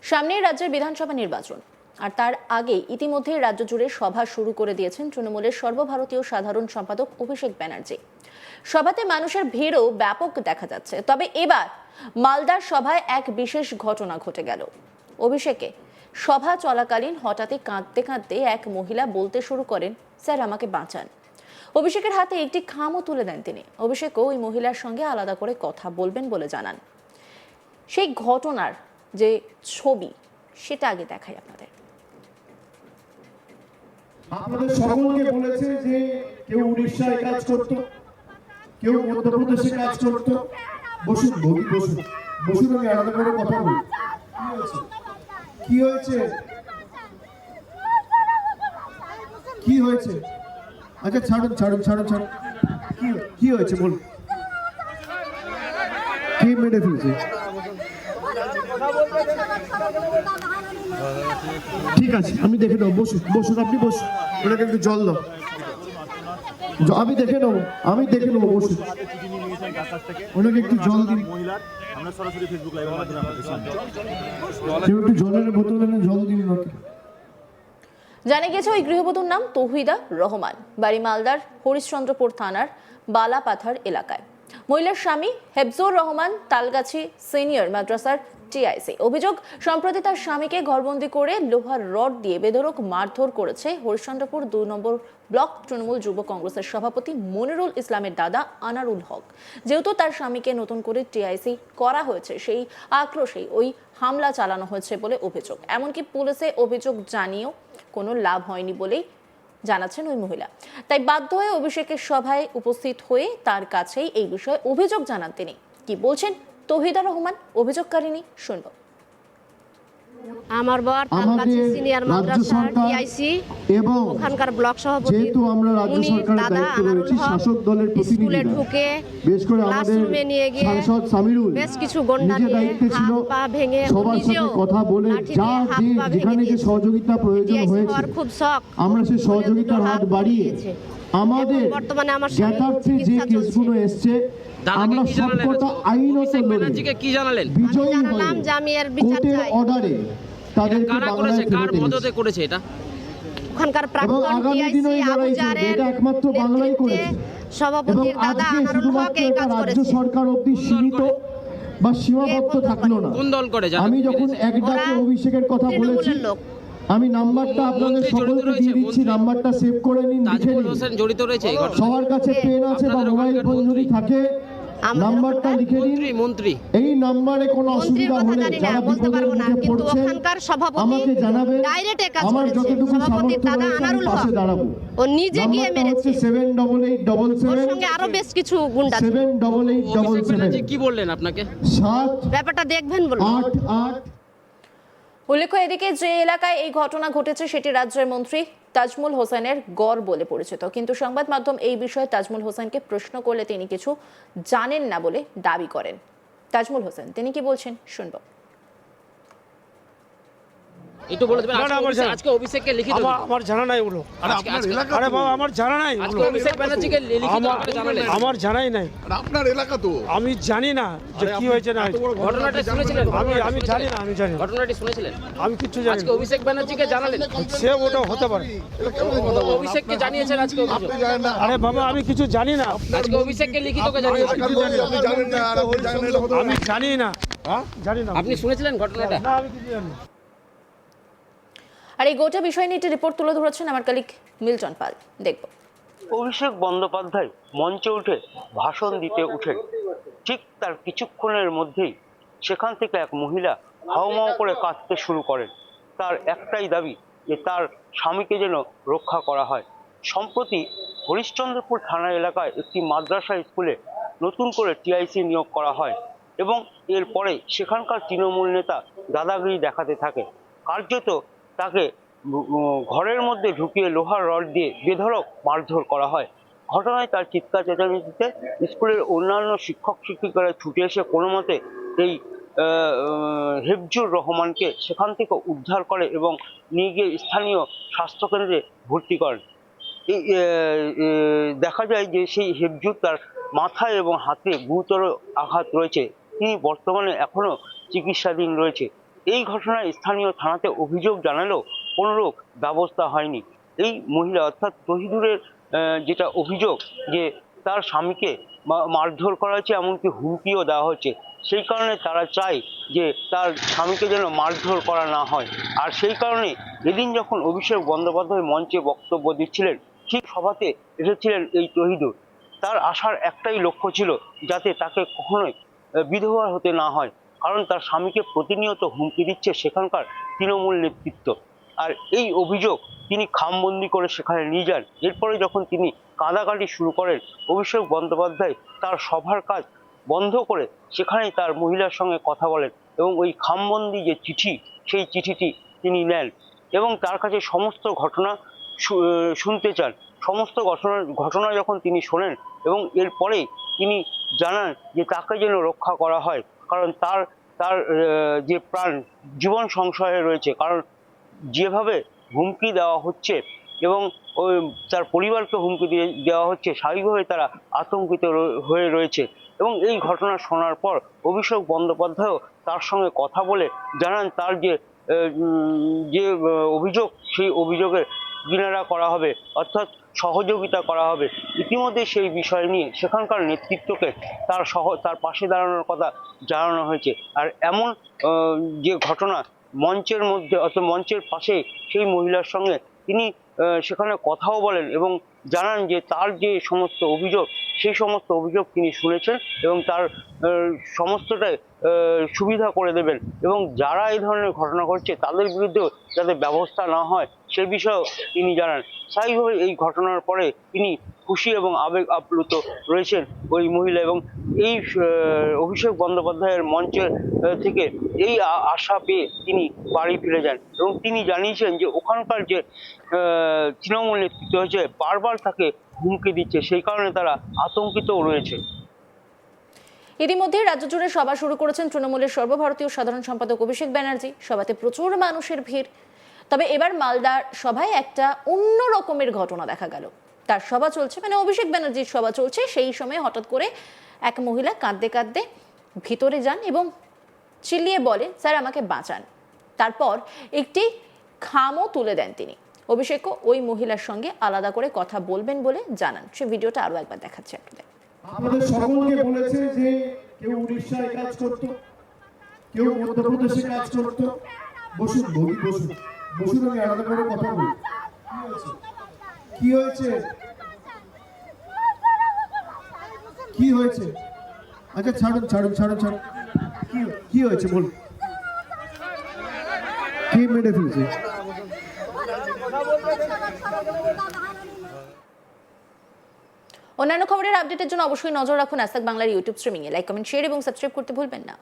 সামনেই রাজ্যের বিধানসভা নির্বাচন, আর তার আগে ইতিমধ্যে রাজ্য জুড়ে সভা শুরু করে দিয়েছেন তৃণমূলের সর্বভারতীয় সাধারণ সম্পাদক অভিষেক ব্যানার্জি। সভাতে মানুষের ভিড়ও ব্যাপক দেখা যাচ্ছে। তবে এবার মালদার সভায় এক বিশেষ ঘটনা ঘটে গেল। অভিষেকে সভা চলাকালীন হঠাৎই কাঁদতে কাঁদতে এক মহিলা বলতে শুরু করেন, স্যার আমাকে বাঁচান। অভিষেকের হাতে একটি খামও তুলে দেন তিনি। অভিষেকও ওই মহিলার সঙ্গে আলাদা করে কথা বলবেন বলে জানান। সেই ঘটনার যে ছবি সেটা আগে দেখাই আপনাদের। আপনাদের সকলকে বলেছে যে কেউ উড়িষ্যায় কাজ করত, কেউ মধ্যপ্রদেশে কাজ করত। বসুন বৌদি, বসুন বসুন, আমি আলাদা করে কথা বলি। কি হয়েছে? কি হয়েছে? আচ্ছা ছাড়ুন ছাড়ুন ছাড়ুন ছাড়ুন। কি হয়েছে বলুন। কি মেরে ফেলছে? ঠিক আছে, আমি দেখে নেবো। বসুন বসুন, আপনি বসুন। ওনাকে একটু জল দাও। আমি দেখে নেবো। বসুন, ওনাকে একটু জল দিন। কেউ একটু জলের বোতল এনে জল দিন ওনাকে। জানা গেছে ওই গৃহবধূর নাম তৌহিদা রহমান, বাড়ি মালদার হরিশ্চন্দ্রপুর থানার বালাপাথার এলাকায়। মহিলার স্বামী হেফজুর রহমান তালগাছি সিনিয়র মাদ্রাসার টিআইসি। অভিযোগ, সম্প্রতি তার স্বামীকে ঘরবন্দি করে লোহার রড দিয়ে বেধড়ক মারধর করেছে হরিশ্চন্দ্রপুর 2 নম্বর ব্লক তৃণমূল যুব কংগ্রেসের সভাপতি মনিরুল ইসলামের দাদা আনারুল হক। যেহেতু তার স্বামীকে নতুন করে টিআইসি করা হয়েছে, সেই আক্রোশেই ওই হামলা চালানো হয়েছে বলে অভিযোগ। এমনকি পুলিশে অভিযোগ জানিয়েও কোনো লাভ হয়নি বলেই জানাচ্ছেন ওই মহিলা। তাই বাধ্য হয়ে অভিষেকের সভায় উপস্থিত হয়ে তার কাছেই এই বিষয়ে অভিযোগ জানান তিনি। কি বলছেন তৌহিদা রহমান, অভিযোগকারিনী, শুনব। আমার বর তালগাছি সিনিয়র মাদ্রাসা টিআইসি এবং ওখানকার ব্লক সভাপতি, যেহেতু আমরা রাজ্য সরকারের দায়িত্বে রয়েছি, শাসক দলের স্কুলে প্রতিনিধি ঢুকে বেশ করে আমাদের ক্লাসরুমে নিয়ে গিয়ে সাংসদ সামিরুল বেশ কিছু গন্ডা নিজের নিয়ে দায়িত্বে ছিল হাত পা ভেঙে সবার সাথে নিজেও কথা বলে লাঠি যা দিয়ে হাত পা ভেঙে যেখানে যে দিয়েছে। সহযোগিতা প্রয়োজন টিআইসি হয়েছে হওয়ার খুব শখ, আমরা সেই সহযোগিতার দুটো হাত বাড়িয়ে দিয়েছে। আমাদের এবং বর্তমানে আমার স্বামীর জ্ঞাতার্থে যে চিকিৎসা চলছে। কেসগুলো এসছে আমরা সবকটা আইনত লড়ে কি জানালেন? বিজয়ী জানালাম হয়ে যে আমি এর বিচার কোর্টের চাই। অর্ডারে তাদেরকে কারা বাংলায় করেছে, কার ফেরত মদতে এনেছে। করেছে এটা? ওখানকার এবং প্রাক্তন আগামী টিআইসি দিনেও এই আবু লড়াই চলবে। জারের এটা একমাত্র বাংলাই নেতৃত্বে করেছে এবং সভাপতির দাদা আজকে আনারুল হক শুধুমাত্র এই এটা কাজ রাজ্য করেছে। সরকার অবধি সীমিত বা সীমাবদ্ধ থাকলো না। কোন দল করে জানেন? আমি যখন এক ডাকে ওরা অভিষেকের কথা বলেছি, তৃণমূলের লোক। আমি নাম্বারটা আপনাদের মন্ত্রী জড়িত সকলকে রয়েছে, দিয়ে দিচ্ছি, মন্ত্রী। নাম্বারটা সেভ করে নিন, লিখে তাজমুল নিন। হোসেন জড়িত রয়েছে এই ঘটনায়? সবার কাছে পেন আছে বা আপনাদের মোবাইল ওখানকার ফোন যদি মন্ত্রী। থাকে নাম্বারটা লিখে নিন। মন্ত্রী এই নাম্বারে কোনো মন্ত্রীর অসুবিধা কথা হলে জানি না, যারা বলতে বিপদের পারবো না, মুখে কিন্তু পড়ছেন ওখানকার সভাপতি আমাকে জানাবেন। ডাইরেক্ট এ কাজ আমার করেছে। যতটুকু সভাপতির সামর্থ্য দাদা রয়েছে আমি আনারুল পাশে হক। দাঁড়াবো। ও নিজে গিয়ে নাম্বারটা হচ্ছে মেরেছে। 7877 ওর সঙ্গে আরো বেশ কিছু গুন্ডা ছিল। 7877 কি বললেন আপনাকে? 7 ব্যাপারটা দেখবেন বলুন। 8 8। উল্লেখ্য, এদিকে যে এলাকায় এই ঘটনা ঘটেছে সেটি রাজ্যের মন্ত্রী তাজমুল হোসেনের গড় বলে পরিচিত। কিন্তু সংবাদ মাধ্যম এই বিষয়ে তাজমুল হোসেনকে প্রশ্ন করলে তিনি কিছু জানেন না বলে দাবি করেন। তাজমুল হোসেন তিনি কি বলছেন শুনব। একটু বলে দেবেন আজকে অভিষেককে লিখিত? আমার জানা নাই ওগুলো। আরে বাবা আমার জানা নাই আজকে ওগুলো। অভিষেক ব্যানার্জিকে লিখিত আকারে জানালেন? আমার জানাই নাই, আপনার এলাকা তো। আমি জানি না যে কি হয়েছে না হয়েছে। ঘটনাটা শুনেছিলেন? আমি জানি না, আমি জানি না, ঘটনাটি শুনেছিলেন? আমি কিচ্ছু জানি আজকে না। অভিষেক ব্যানার্জিকে জানালেন? সে ওটা হতে পারে। অভিষেককে জানিয়েছেন আজকে অভিযোগ? আপনি জানেন না, আরে বাবা আমি কিছু জানি না, আজকে অভিষেককে লিখিতকে জানিয়েছেন? আপনি জানেন না, আর আপনি জানেন না, হতে আমি জানি না, জানি না। আপনি শুনেছিলেন ঘটনাটা? না আমি কিছু জানি না। আর এই গোটা বিষয় নিয়ে একটি রিপোর্ট তুলে ধরেছেন আমার কলিগ মিল্টন পাল, দেখব। অভিষেক বন্দ্যোপাধ্যায় মঞ্চে উঠে ভাষণ দিতে উঠেন, ঠিক তার কিছুক্ষণের মধ্যেই সেখান থেকে এক মহিলা হাউমাউ করে কাঁদতে শুরু করেন। তার একটাই দাবি যে তার স্বামীকে যেন রক্ষা করা হয়। সম্প্রতি হরিশ্চন্দ্রপুর থানা এলাকায় একটি মাদ্রাসা স্কুলে নতুন করে টিআইসি নিয়োগ করা হয় এবং এরপরে সেখানকার তৃণমূল নেতা দাদাগিরি দেখাতে থাকে। কার্যত তাকে ঘরের মধ্যে ঢুকিয়ে লোহার রড দিয়ে বেধড়ক মারধর করা হয়। ঘটনায় তার চিৎকার চেঁচামেচিতে স্কুলের অন্যান্য শিক্ষক শিক্ষিকারা ছুটে এসে কোনো মতে এই হেফজুর রহমানকে সেখান থেকে উদ্ধার করে এবং নিয়ে গিয়ে স্থানীয় স্বাস্থ্যকেন্দ্রে ভর্তি করেন। এই দেখা যায় যে সেই হেফজুর তার মাথায় এবং হাতে গুরুতর আঘাত রয়েছে। তিনি বর্তমানে এখনো চিকিৎসাধীন রয়েছে। এই ঘটনায় স্থানীয় থানাতে অভিযোগ জানালেও কোনোরূপ ব্যবস্থা হয়নি। এই মহিলা অর্থাৎ তহিদুরের যেটা অভিযোগ যে তার স্বামীকে মারধর করা হচ্ছে, এমনকি হুমকিও দেওয়া হচ্ছে। সেই কারণে তারা চায় যে তার স্বামীকে যেন মারধর করা না হয়। আর সেই কারণে এদিন যখন অভিষেক বন্দ্যোপাধ্যায় মঞ্চে বক্তব্য দিচ্ছিলেন, ঠিক সভাতে এসেছিলেন এই তহিদুর। তার আসার একটাই লক্ষ্য ছিল যাতে তাকে কখনোই বিধবা হতে না হয়, কারণ তার স্বামীকে প্রতিনিয়ত হুমকি দিচ্ছে সেখানকার তৃণমূল নেতৃত্ব। আর এই অভিযোগ তিনি খামবন্দি করে সেখানে নিয়ে যান। এরপরে যখন তিনি কাঁদাকাটি শুরু করেন, অভিষেক বন্দ্যোপাধ্যায় তার সভার কাজ বন্ধ করে সেখানেই তার মহিলার সঙ্গে কথা বলেন এবং ওই খামবন্দি যে চিঠি, সেই চিঠিটি তিনি নেন এবং তার কাছে সমস্ত ঘটনা শুনতে চান। সমস্ত ঘটনা যখন তিনি শোনেন এবং এরপরে তিনি জানান যে তাকে যেন রক্ষা করা হয়, কারণ তার তার যে প্রাণ জীবন সংশয়ে রয়েছে। কারণ যেভাবে হুমকি দেওয়া হচ্ছে এবং ওই তার পরিবারকে হুমকি দেওয়া হচ্ছে, স্বাভাবিকভাবে তারা আতঙ্কিত হয়ে রয়েছে। এবং এই ঘটনা শোনার পর অভিষেক বন্দ্যোপাধ্যায়ও তার সঙ্গে কথা বলে জানান তার যে অভিযোগ, সেই অভিযোগের কিনারা করা হবে, অর্থাৎ সহযোগিতা করা হবে। ইতিমধ্যে সেই বিষয় নিয়ে সেখানকার নেতৃত্বকে তার পাশে দাঁড়ানোর কথা জানানো হয়েছে। আর এমন যে ঘটনা মঞ্চের মধ্যে, অর্থাৎ মঞ্চের পাশে সেই মহিলার সঙ্গে তিনি সেখানে কথাও বলেন এবং জানান যে তার যে সমস্ত অভিযোগ, সেই সমস্ত অভিযোগ তিনি শুনেছেন এবং তার সমস্তটাই সুবিধা করে দেবেন এবং যারা এই ধরনের ঘটনা ঘটছে তাদের বিরুদ্ধেও যাতে ব্যবস্থা না হয় সে বিষয়েও তিনি জানান। স্বাভাবিকভাবে এই ঘটনার পরে তিনি খুশি এবং আবেগ আপ্লুত রয়েছেন ওই মহিলা এবং এই অভিষেক বন্দ্যোপাধ্যায়ের মঞ্চের থেকে এই আশা পেয়ে তিনি বাড়ি ফিরে যান এবং তিনি জানিয়েছেন যে ওখানকার যে তৃণমূল নেতৃত্ব হয়েছে বারবার তাকে হুমকি দিচ্ছে, সেই কারণে তারা আতঙ্কিতও রয়েছে। ইতিমধ্যে রাজ্য জুড়ে সভা শুরু করেছেন তৃণমূলের সর্বভারতীয় সাধারণ সম্পাদক অভিষেক ব্যানার্জি। সভাতে প্রচুর মানুষের ভিড়। তবে এবার মালদার সভায় একটা অন্য রকমের ঘটনা দেখা গেল। তার সভা চলছে, মানে অভিষেক ব্যানার্জির সভা চলছে, সেই সময় হঠাৎ করে এক মহিলা কাঁদতে কাঁদতে ভিতরে যান এবং চিল্লিয়ে বলেন, স্যার আমাকে বাঁচান। তারপর একটি খামও তুলে দেন তিনি। অভিষেকও ওই মহিলার সঙ্গে আলাদা করে কথা বলবেন বলে জানান। সে ভিডিওটা আরো একবার দেখাচ্ছি আপনাদের। আমাদের সকলকে বলেছে যে কেউ উড়িষ্যায় কাজ করত, কেউ মধ্যপ্রদেশে কাজ করত। বসুন বলি, বসুন বসুন, আমি আলাদা করে কথা বলি। কি হয়েছে? কি হয়েছে? আচ্ছা ছাড়ুন ছাড়ুন ছাড়ুন ছাড়ুন, কি হয়েছে বলুন। কি মেরে ফেলছে? অন্যান্য খবরের আপডেটের জন্য অবশ্যই নজর রাখুন আজ তাক বাংলার ইউটিউব স্ট্রিমিংয়ে। লাইক, কমেন্ট, শেয়ার এবং সাবস্ক্রাইব করতে ভুলবেন না।